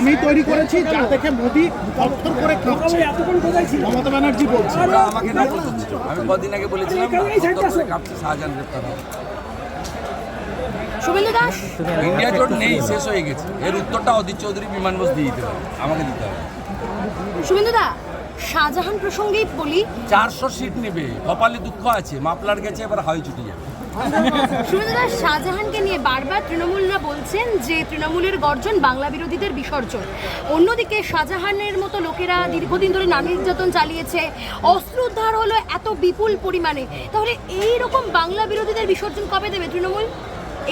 আমি তৈরি করেছি যা দেখে মোদি থরথর করে কাঁপছে। মমতা ব্যানার্জি বলছে আমাকে না বলছিল, আমি কদিন আগে বলেছিলাম কাঁপছে শাহজাহান গ্রেপ্তার হবে। শুভেন্দু দাস, ইন্ডিয়া জোট নেই, শেষ হয়ে গেছে। এর উত্তরটা অদিত চৌধুরী বিমান বস দিয়ে দিতে হবে, আমাকে দিতে হবে। শুভেন্দু দা, শাহজাহান প্রসঙ্গেই বলি, 400 সিট নেবে, কপালে দুঃখ আছে, মাপলার গেছে, এবার হাওয়াই ছুটে যাবে। শুভেন্দু দাস, শাহজাহানকে নিয়ে বারবার তৃণমূলরা বলছেন যে তৃণমূলের গর্জন বাংলা বিরোধীদের বিসর্জন। অন্যদিকে শাহজাহানের মতো লোকেরা দীর্ঘদিন ধরে নারী নির্যাতন চালিয়েছে, অস্ত্র উদ্ধার হলো এত বিপুল পরিমাণে, তাহলে এইরকম বাংলা বিরোধীদের বিসর্জন কবে দেবে তৃণমূল?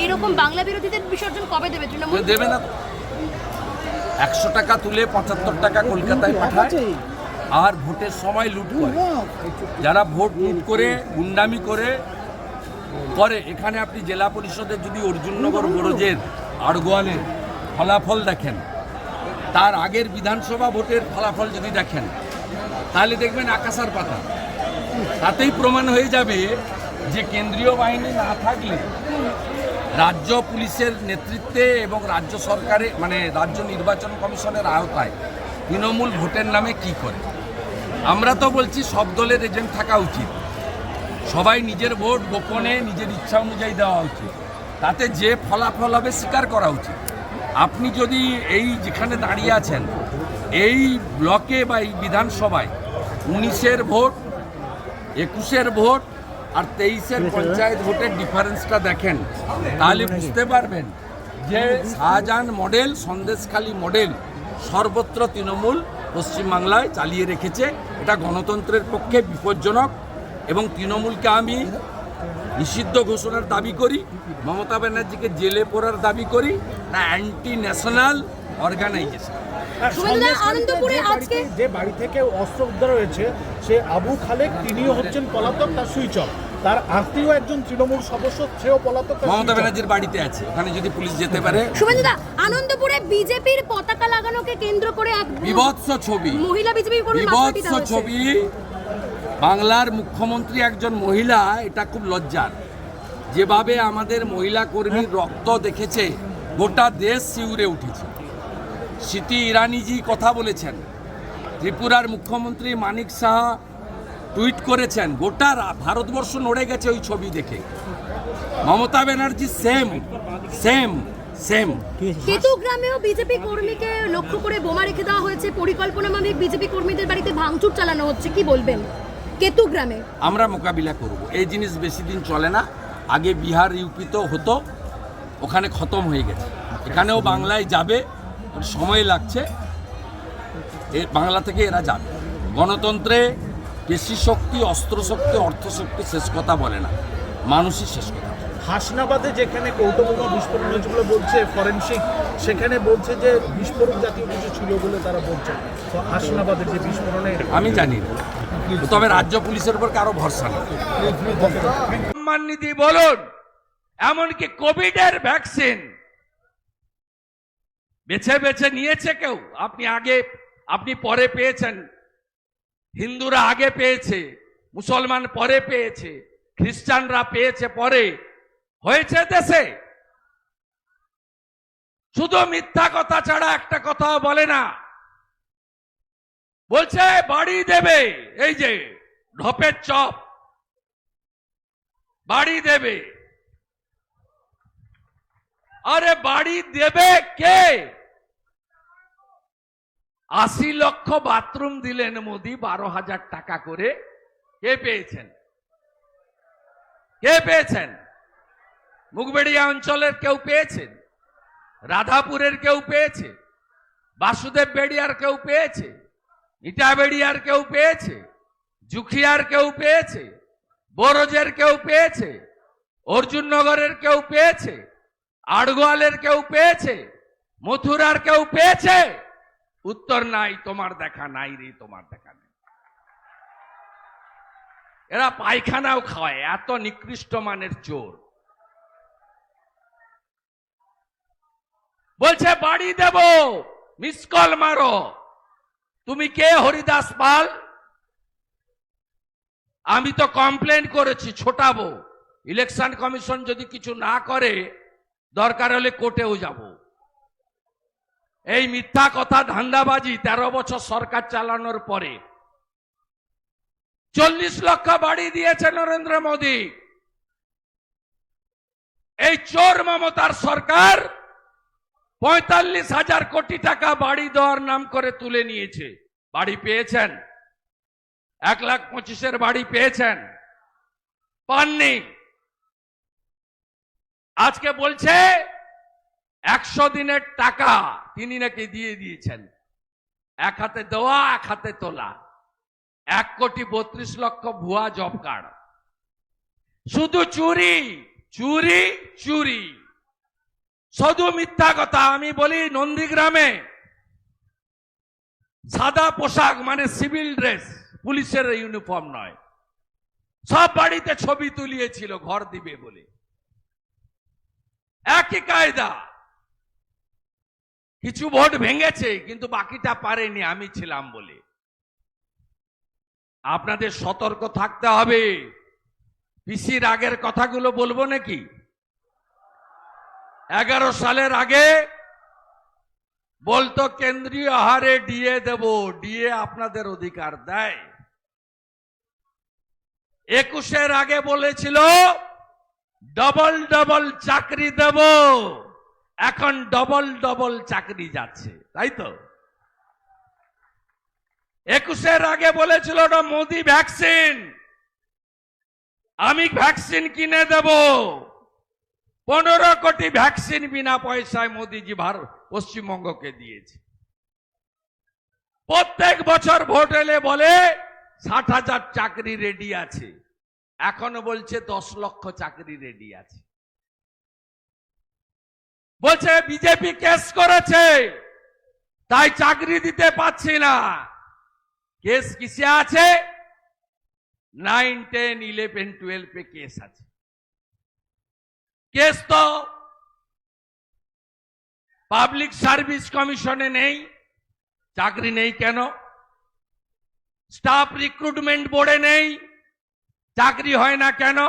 এইরকম বাংলা বিরোধীদের বিসর্জন কবে দেবে তৃণমূল? দেবে না। 100 টাকা তুলে 75 টাকা কলকাতায় পাঠায়, আর ভোটের সময় লুট করে। যারা ভোট লুট করে গুন্ডামি করে এখানে আপনি জেলা পরিষদের যদি অর্জুননগর বড়জের আড়গোয়ালের ফলাফল দেখেন, তার আগের বিধানসভা ভোটের ফলাফল যদি দেখেন, তাহলে দেখবেন আকাশের পাতা। তাতেই প্রমাণ হয়ে যাবে যে কেন্দ্রীয় বাহিনী না থাকলে রাজ্য পুলিশের নেতৃত্বে এবং রাজ্য সরকারে মানে রাজ্য নির্বাচন কমিশনের আওতায় তৃণমূল ভোটের নামে কি করে। আমরা তো বলছি সব দলের এজেন্ট থাকা উচিত, সবাই নিজের ভোট গোপনে নিজের ইচ্ছা অনুযায়ী দেওয়া উচিত, তাতে যে ফলাফল হবে স্বীকার করা উচিত। আপনি যদি এই যেখানে দাঁড়িয়ে আছেন এই ব্লকে বা এই বিধানসভায় 19-এর ভোট, 21-এর ভোট আর 23-এর পঞ্চায়েত ভোটের ডিফারেন্সটা দেখেন, তাহলে বুঝতে পারবেন যে শাহজাহান মডেল, সন্দেশখালী মডেল সর্বত্র তৃণমূল পশ্চিমবাংলায় চালিয়ে রেখেছে। এটা গণতন্ত্রের পক্ষে বিপজ্জনক এবং তৃণমূলকে আমি নিষিদ্ধ ঘোষণার দাবি করি, মমতা ব্যানার্জিকে জেলে পড়ার দাবি করি, না অ্যান্টি ন্যাশনাল অর্গানাইজেশন। যে বাড়ি থেকে অস্ত্র উদ্ধার হয়েছে সে আবু খালেক, তিনিও হচ্ছেন পলাতক, তার সুইচ অফ। তার আত্মীয় একজন তৃণমূল সদস্য, সেও পলাতক। মমতা ব্যানার্জির বাড়িতে আছে, ওখানে যদি পুলিশ যেতে পারে। শুভেন্দু দা, আনন্দপুরে বিজেপির পতাকা লাগানোকে কেন্দ্র করে এক বিভৎস ছবি, মহিলা বিজেপি বিভৎস ছবি। বাংলার মুখ্যমন্ত্রী একজন মহিলা, এটা খুব লজ্জার। যেভাবে আমাদের মহিলা কর্মীর রক্ত দেখেছে, গোটা দেশ শিউরে উঠেছে। স্মৃতি ইরানিজি কথা বলেছেন, ত্রিপুরার মুখ্যমন্ত্রী মানিক সাহা টুইট করেছেন, গোটা ভারতবর্ষ নড়ে গেছে ওই ছবি দেখে। Mamata Banerjee same same same. কেতুগ্রামেও বিজেপি কর্মীকে লক্ষ্য করে বোমা রেখে দেওয়া হয়েছে, পরিকল্পনামাফিক বিজেপি কর্মীদের বাড়িতে ভাঙচুর চালানো হচ্ছে, কি বলবেন? কেতুগ্রামে আমরা মোকাবিলা করব, এই জিনিস বেশি দিন চলে না। আগে বিহার ইউপিতেও হতো, ওখানে খতম হয়ে গেছে। এখানেও বাংলায় যাবে, সময় লাগছে, বাংলা থেকে এরা যাবে। গণতন্ত্রে পেশি শক্তি, অস্ত্র শক্তি, অর্থ শক্তি শেষ কথা বলে না, মানুষই শেষ কথা। হাসনাবাদে যেখানে কৌটোবোমা বিস্ফোরণ হয়েছে বলে বলছে ফরেনসিক, সেখানে বলছে যে বিস্ফোরক জাতীয় কিছু ছিল বলে তারা বলছে। তো হাসনাবাদের যে বিস্ফোরণে আমি জানি না, তবে রাজ্য পুলিশের উপর কারো ভরসা নেই। সম্মান নিধি বলুন, এমনকি কোভিডের ভ্যাকসিন বেছে বেছে নিয়েছে কেউ। আপনি পরে পেয়েছেন, হিন্দুরা আগে পেয়েছে, মুসলমান পরে পেয়েছে, খ্রিস্টানরা পেয়েছে পরে। হয়েছে দেশে, শুধু মিথ্যা কথা ছাড়া একটা কথাও বলে না। বলছে বাড়ি দেবে, এই যে ঢপের চপ বাড়ি দেবে। আরে বাড়ি দেবে কে? 80 লক্ষ বাথরুম দিলেন মোদি, 12,000 টাকা করে। কে পেয়েছেন? কে পেয়েছেন? মুগবেড়িয়া অঞ্চলের কেউ পেয়েছেন? রাধাপুরের কেউ পেয়েছে? বাসুদেব বেড়িয়ার কেউ পেয়েছে? ইটাবেড়িয়ার কেউ পেয়েছে? জুখিয়ার কেউ পেয়েছে? বরজের কেউ পেয়েছে? অর্জুননগরের কেউ পেয়েছে? আড়গোয়ালের কেউ পেয়েছে? মথুরার কেউ পেয়েছে? উত্তর নাই, তোমার দেখা নাই রে, তোমার দেখা নাই। এরা পায়খানাও খাওয়ায়, এত নিকৃষ্ট মানের চোর। বলছে বাড়ি দেব, মিস কল মারো। তুমি কে হরিদাস পাল? আমি তো কমপ্লেন করেছি, ছোটাবো। ইলেকশন কমিশন যদি কিছু না করে, দরকার হলে কোর্টেও যাব। এই মিথ্যা কথা ধান্দাবাজি 13 বছর সরকার চালানোর পরে 40 লক্ষ বাড়ি দিয়েছে নরেন্দ্র মোদী। এই চোর মমতার সরকার 45,000 কোটি টাকা বাড়ি দেওয়ার নাম করে তুলে নিয়েছে। বাড়ি পেয়েছেন? 1,25,000 বাড়ি পেয়েছেন? পাননি। আজকে বলছে 100 দিনের টাকা তিনি নাকি দিয়ে দিয়েছেন। এক হাতে দেওয়া, এক হাতে তোলা। 1,32,00,000 ভুয়া জব কার্ড। শুধু চুরি চুরি চুরি, শুধু মিথ্যা কথা। আমি বলি নন্দীগ্রামে সাদা পোশাক মানে সিভিল ড্রেস, পুলিশের ইউনিফর্ম নয়, সব বাড়িতে ছবি তুলিয়েছিল ঘর দিবে বলে। একই কায়দা। কিছু ভোট ভেঙেছে কিন্তু বাকিটা পারেনি, আমি ছিলাম বলে। আপনাদের সতর্ক থাকতে হবে। পিসির আগের কথাগুলো বলবো নাকি? 11 সালের আগে বলতো কেন্দ্রীয় হারে ডিএ দেব, ডিএ আপনাদের অধিকার দেয়। 21-এর আগে বলেছিল ডবল ডবল চাকরি দেব, এখন ডবল ডবল চাকরি যাচ্ছে, তাই তো? 21-এর আগে বলেছিল ওটা মোদি ভ্যাকসিন, আমি ভ্যাকসিন কিনে দেব। 15 কোটি ভ্যাকসিন বিনা পয়সায় মোদিজি পশ্চিমবঙ্গকে দিয়েছে। প্রত্যেক বছর ভোট এলে বলে 60,000 চাকরি রেডি আছে, এখন বলছে 10 লক্ষ চাকরি রেডি আছে। বলছে বিজেপি কেস করেছে তাই চাকরি দিতে পাচ্ছি না। কেস কিসে আছে? 9, 10, 11, 12 पे केस আছে। কেস তো পাবলিক সার্ভিস কমিশনে নেই, চাকরি নেই কেন? স্টাফ রিক্রুটমেন্ট বোর্ডে নেই, চাকরি হয় না কেন?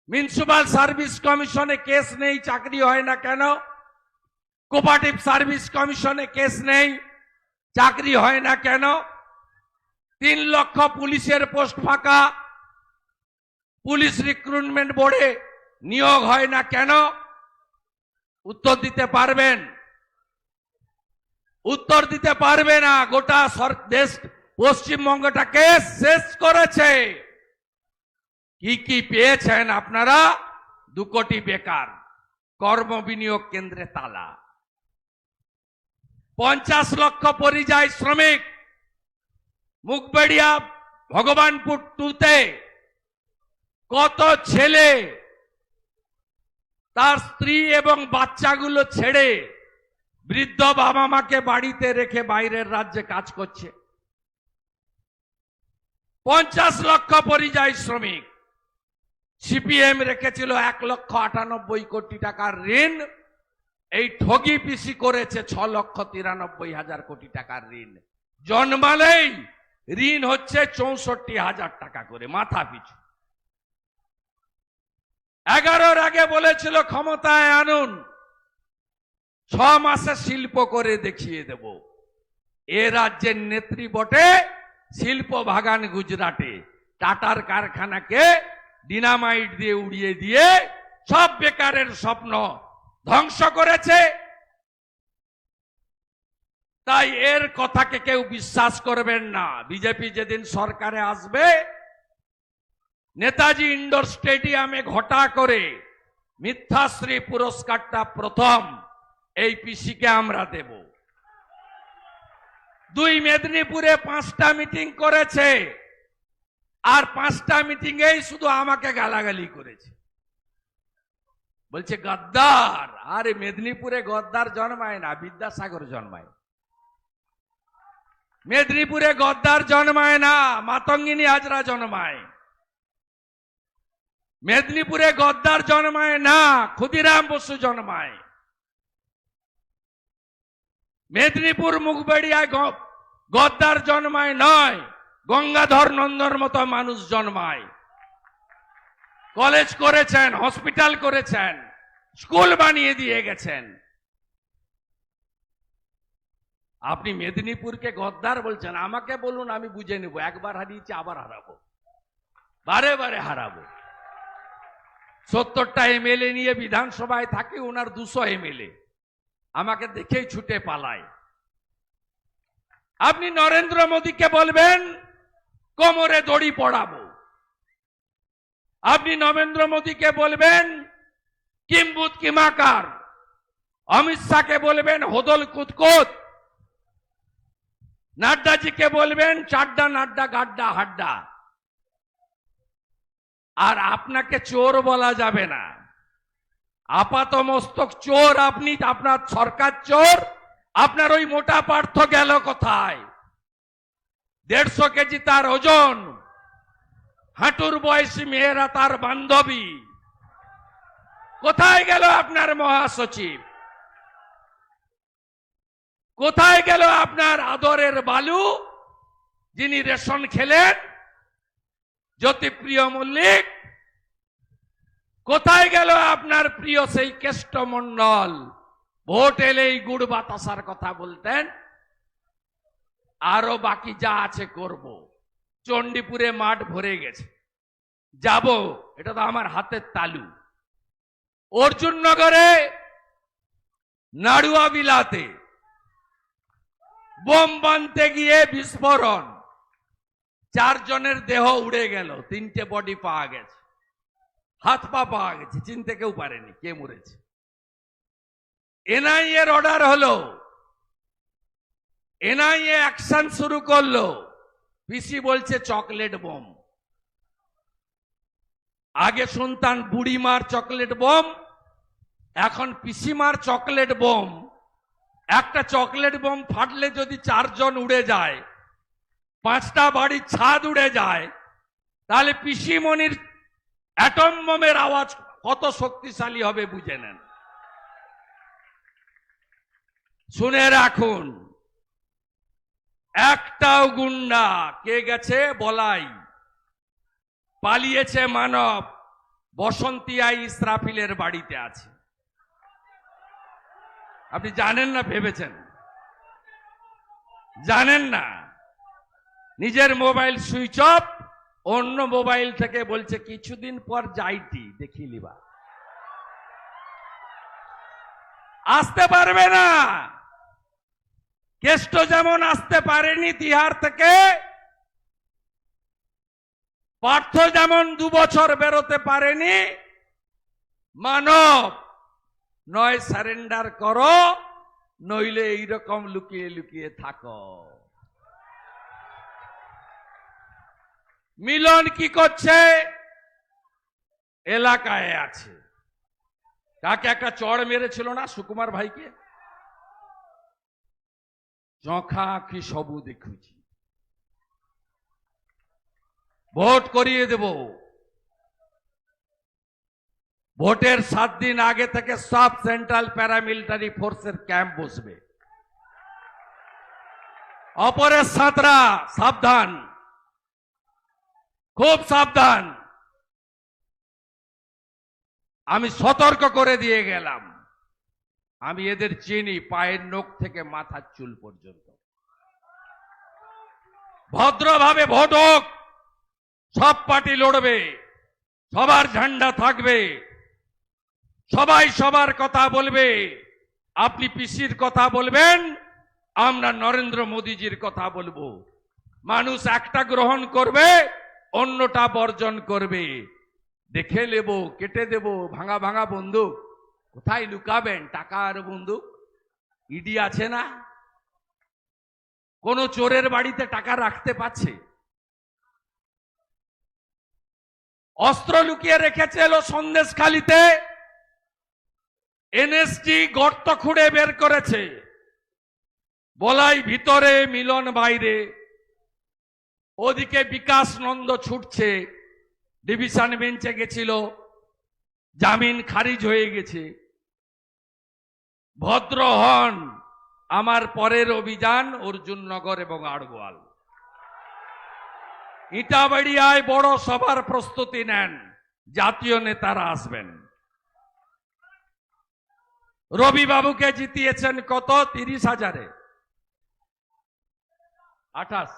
মিউনিসিপাল সার্ভিস কমিশনে কেস নেই, চাকরি হয় না কেন? কোঅপারেটিভ সার্ভিস কমিশনে কেস নেই, চাকরি হয় না কেন? 3 লক্ষ পুলিশের পোস্ট ফাঁকা, পুলিশ রিক্রুটমেন্ট বোর্ডে নিয়োগ হয় না কেন? উত্তর দিতে পারবেন? উত্তর দিতে পারবে না। গোটা দেশ পশ্চিমবঙ্গটাকে শেষ করেছে। কি কি পেয়েছেন আপনারা? 2 কোটি বেকার, কর্ম বিনিয়োগ কেন্দ্রে তালা, 50 লক্ষ পরিযায়ী শ্রমিক। মুখবেড়িয়া ভগবানপুর 2-তে কত ছেলে তার স্ত্রী এবং বাচ্চাগুলো ছেড়ে বৃদ্ধ বাবা মাকে বাড়িতে রেখে বাইরের রাজ্যে কাজ করছে। 50 লক্ষ পরিযায়ী শ্রমিক। সিপিএম রেখেছিল 1,98 কোটি টাকার ঋণ, এই ঠগি পিসি করেছে 6,93,000 কোটি টাকার ঋণ। জন্মালেই ঋণ হচ্ছে 64,000 টাকা করে মাথা পিছু। 11-র আগে বলেছিল ক্ষমতায় আনুন, 6 মাসে শিল্প করে দেখিয়ে দেব। এ রাজ্যের নেত্রী বটে, শিল্প বাগান গুজরাটে, টাটার কারখানাকে ডিনামাইট দিয়ে উড়িয়ে দিয়ে সব বেকারের স্বপ্ন ধ্বংস করেছে। তাই এর কথাকে কেউ বিশ্বাস করবেন না। বিজেপি যেদিন সরকারে আসবে, নেতাজি ইন্ডোর স্টেডিয়ামে ঘটা করে মিথ্যাশ্রী পুরস্কারটা প্রথম এই পিসিকে আমরা দেব। 2 মেদিনীপুরে 5টা মিটিং করেছে, আর 5টা মিটিংয়েই শুধু আমাকে গালাগালি করেছে। বলছে গদ্দার। আরে মেদিনীপুরে গদ্দার জন্মায় না, বিদ্যাসাগর জন্মায়। মেদিনীপুরে গদ্দার জন্মায় না, মাতঙ্গিনী হাজরা জন্মায়। মেদিনীপুরে গদ্দার জন্মায় না, ক্ষুদিরাম বসু জন্মায়। মেদিনীপুর মুখবেড়িয়ায় গদ্দার জন্মায় নয়, গঙ্গাধর নন্দর মতো মানুষ জন্মায়। কলেজ করেছেন, হসপিটাল করেছেন, স্কুল বানিয়ে দিয়ে গেছেন। আপনি মেদিনীপুরকে গদ্দার বলছেন, আমাকে বলুন, আমি বুঝে নেব। একবার হারিয়েছি, আবার হারাবো, বারে বারে হারাবো। 70টা এমএলএ নিয়ে বিধানসভায় থাকে, ওনার 200 এমএলএ আমাকে দেখেই ছুটে পালায়। আপনি নরেন্দ্র মোদীকে বলবেন কোমরে দড়ি পড়াবো, আপনি নরেন্দ্র মোদীকে বলবেন কিম্বুত কিমাকার, অমিত শাহকে বলবেন হোদল কুতকুত, নাড্ডাজিকে বলবেন চাড্ডা নাড্ডা গাড্ডা হাড্ডা। আর আপনাকে চোর বলা যাবে না, আপাত মস্তক চোর আপনি, আপনার সরকার চোর। আপনার ওই মোটা পার্থ গেল কোথায়? 150 কেজি তার ওজন, হাঁটুর বয়সী মেয়েরা তার বান্ধবী। কোথায় গেল আপনার মহাসচিব? কোথায় গেল আপনার আদরের বালু, যিনি রেশন খেলেন, জ্যোতিপ্রিয় মল্লিক? কোথায় গেল আপনার প্রিয় সেই কেষ্টমণ্ডল? ভোট এলেই গুড় বাতাসার কথা বলতেন। আরো বাকি যা আছে করব। চণ্ডীপুরে মাঠ ভরে গেছে, যাব, এটা তো আমার হাতের তালু। অর্জুননগরে নাড়ুয়া বিলাতে বোম বানতে গিয়ে বিস্ফোরণ, 4 জনের দেহ উড়ে গেল, 3টে বডি পাওয়া গেছে, হাত পা পাওয়া গেছে, চিনতে কেউ পারেনি কে মরেছে। এনআইএ এর অর্ডার হলো, এনআইএ অ্যাকশন শুরু করলো। পিসি বলছে চকলেট বোম। আগে শুনতাম বুড়িমার চকলেট বোম, এখন পিসিমার চকলেট বোম। একটা চকলেট বোম ফাটলে যদি 4 জন উড়ে যায়, 5টা বাড়ির ছাদ উড়ে যায়, তাহলে পিসিমণির অ্যাটম বোমের আওয়াজ কত শক্তিশালী হবে বুঝে নেন। শুনে রাখুন, একটাও গুন্ডা কে গেছে বলাই, পালিয়েছে মানব, বসন্তিয়া ইসরাফিলের বাড়িতে আছে। আপনি জানেন না, ভেবেছেন জানেন না? নিজের মোবাইল সুইচ অফ, অন্য মোবাইল থেকে বলছে কিছুদিন পর যাইটি দেখিলিবা। আসতে পারবে না। কেষ্ট যেমন আসতে পারেনি তিহার থেকে, পার্থ যেমন 2 বছর বেরোতে পারেনি। মানব নয় সারেন্ডার করো, নইলে এইরকম লুকিয়ে লুকিয়ে থাকো। মিলন কি করছে? এলাকায় আছে। কাকে একটা চড় মেরেছিল না সুকুমার ভাইকে? চোখা আঁখি সবু দেখুছি, ভোট করিয়ে দেব। ভোটের 7 দিন আগে থেকে সব সেন্ট্রাল প্যারামিলিটারি ফোর্সের ক্যাম্প বসবে। অপরের সাঁতরা সাবধান, খুব সাবধান। আমি সতর্ক করে দিয়ে গেলাম, আমি এদের চিনি পায়ের নখ থেকে মাথার চুল পর্যন্ত। ভদ্রভাবে ভোট হোক, সব পার্টি লড়বে, সবার ঝান্ডা থাকবে, সবাই সবার কথা বলবে। আপনি পিসির কথা বলবেন, আমরা নরেন্দ্র মোদীজির কথা বলবো। মানুষ একটা গ্রহণ করবে, অন্যটা বর্জন করবে। দেখে নেব, কেটে দেব। ভাঙা ভাঙা বন্দুক কোথায় লুকাবেন? টাকা আর বন্দুক। ইডি আছে না? কোন চোরের বাড়িতে টাকা রাখতে পারছে? অস্ত্র লুকিয়ে রেখেছে এলো সন্দেশখালিতে, এনএসজি গর্ত খুঁড়ে বের করেছে। বলাই ভিতরে, মিলন বাইরে। ওদিকে বিকাশ নন্দ ছুটছে, ডিভিশন বেঞ্চে গেছিল, জামিন খারিজ হয়ে গেছে। ভদ্র হন। আমার পরের অভিযান অর্জুননগর এবং আড়গোয়াল। ইটাবাড়িয়ায় বড় সভার প্রস্তুতি নেন, জাতীয় নেতারা আসবেন। রবিবাবুকে জিতিয়েছেন কত? 30,000-এ। 28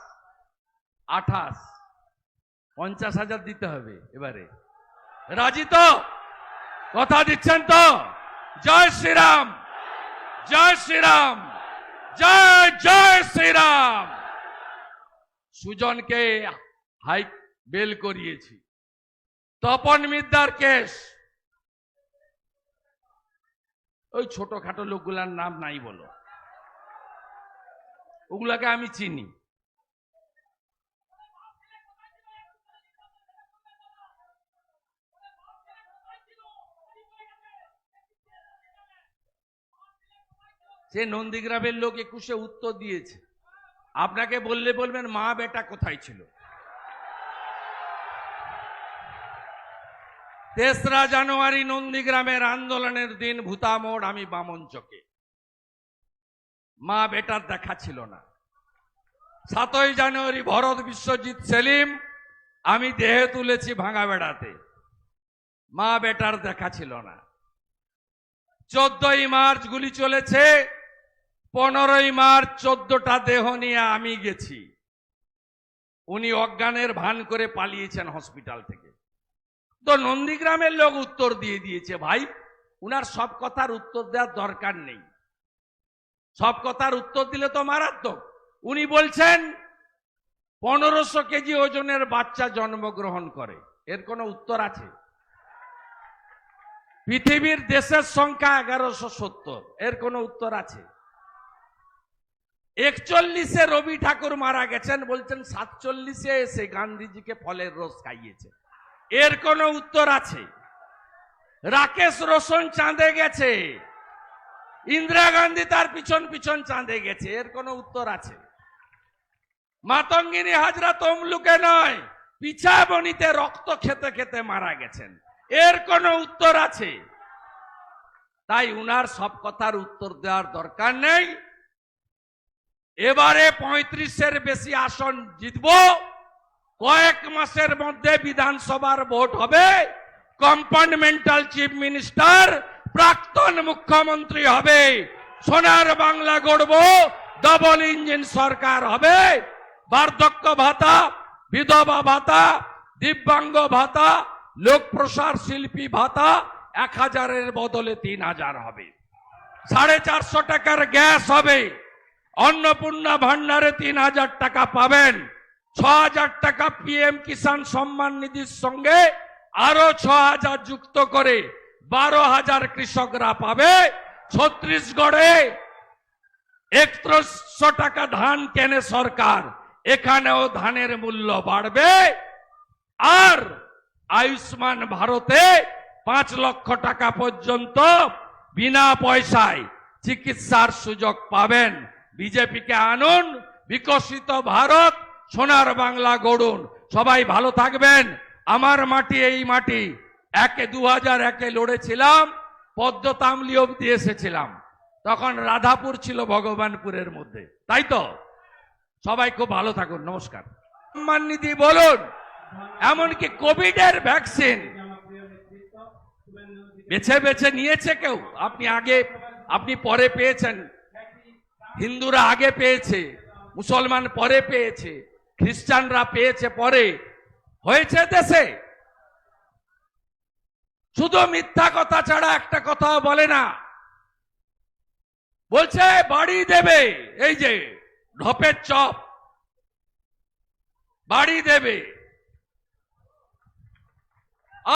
28 50,000 দিতে হবে এবারে। রাজি তো? কথা দিচ্ছেন তো? জয় শ্রীরাম, জয় শ্রীরাম, জয় জয় শ্রীরাম। সুজনকে হাই বেল করিয়েছি। তপন মিদ্দার কেস, ওই ছোটখাটো লোকগুলার নাম নাই বলো, ওগুলাকে আমি চিনি। সে নন্দীগ্রামের লোক 21-এ উত্তর দিয়েছে। আপনাকে বললে বলবেন মা বেটা কোথায় ছিল। 3রা জানুয়ারি নন্দীগ্রামের আন্দোলনের দিন ভূতামোড়, আমি বামনচকে, মা বেটার দেখা ছিল না। 7ই জানুয়ারি ভরত বিশ্বজিৎ সেলিম, আমি দেহে তুলেছি ভাঙা বেড়াতে, মা বেটার দেখা ছিল না। 14ই মার্চ গুলি চলেছে, 15ই মার্চ 14টা দেহ নিয়ে আমি গেছি। উনি অজ্ঞানের ভান করে পালিয়েছেন হসপিটাল থেকে। তো নন্দীগ্রামের লোক উত্তর দিয়ে দিয়েছে। ভাই, উনার সব কথার উত্তর দেওয়ার দরকার নেই, সব কথার উত্তর দিলে তো মারাত্মক। উনি বলছেন 1500 কেজি ওজনের বাচ্চা জন্মগ্রহণ করে, এর কোনো উত্তর আছে? পৃথিবীর দেশের সংখ্যা 1170, এর কোনো উত্তর আছে? 41-এ রবি ঠাকুর মারা গেছেন, বলছেন 47-এ এসে গান্ধীজিকে ফলের রস খাইয়েছে, এর কোনো উত্তর আছে? রাকেশ রোশন চাঁদে গেছে, ইন্দিরা গান্ধী তার পিছন পিছন চাঁদে গেছে, এর কোনো উত্তর আছে? মাতঙ্গিনী হাজরা তমলুকে নয়, পিছাবনিতে রক্ত খেতে খেতে মারা গেছেন, এর কোনো উত্তর আছে? তাই উনার সব কথার উত্তর দেওয়ার দরকার নেই। এবারে 35-এর বেশি আসন জিতব, কয়েক মাসের মধ্যে বিধানসভার ভোট হবে, কম্পার্টমেন্টাল চিফ মিনিস্টার প্রাক্তন মুখ্যমন্ত্রী হবে, সোনার বাংলা গড়ব, ডবল ইঞ্জিন সরকার হবে, বার্ধক্য ভাতা, বিধবা ভাতা, দিব্যাঙ্গ ভাতা, লোক প্রসার শিল্পী ভাতা 1000-এর বদলে 3000 হবে, 450 টাকার গ্যাস হবে, অন্নপূর্ণা ভান্ডারে 3000 টাকা পাবেন, 6000 টাকা পিএম কিষাণ সম্মান নিধির সঙ্গে আরো 6000 যুক্ত করে 12000 কৃষকরা পাবে। ছত্তিশগড়ে 3100 টাকা ধান কেনে সরকার, এখানেও ধানের মূল্য বাড়বে। আর আয়ুষ্মান ভারতে 5 লক্ষ টাকা পর্যন্ত বিনা পয়সায় চিকিৎসার সুযোগ পাবেন। বিজেপিকে আনুন, বিকশিত ভারত, সোনার বাংলা গড়ুন। সবাই ভালো থাকবেন। আমার মাটি এই মাটি। 2001-এ লড়েছিলাম, পদ্মতামলি অব্দি এসেছিলাম, তখন রাধাপুর ছিল ভগবানপুরের মধ্যে, তাই তো? সবাই খুব ভালো থাকুন, নমস্কার। সম্মান নিধি বলুন, এমনকি কোভিডের ভ্যাকসিন বেছে বেছে নিয়েছে কেউ। আপনি পরে পেয়েছেন, হিন্দুরা আগে পেয়েছে, মুসলমান পরে পেয়েছে, খ্রিস্টানরা পেয়েছে পরে। হয়েছে দেশে? শুধু মিথ্যা কথা ছাড়া একটা কথাও বলে না। বলছে বাড়ি দেবে, এই যে ঢপের চপ বাড়ি দেবে,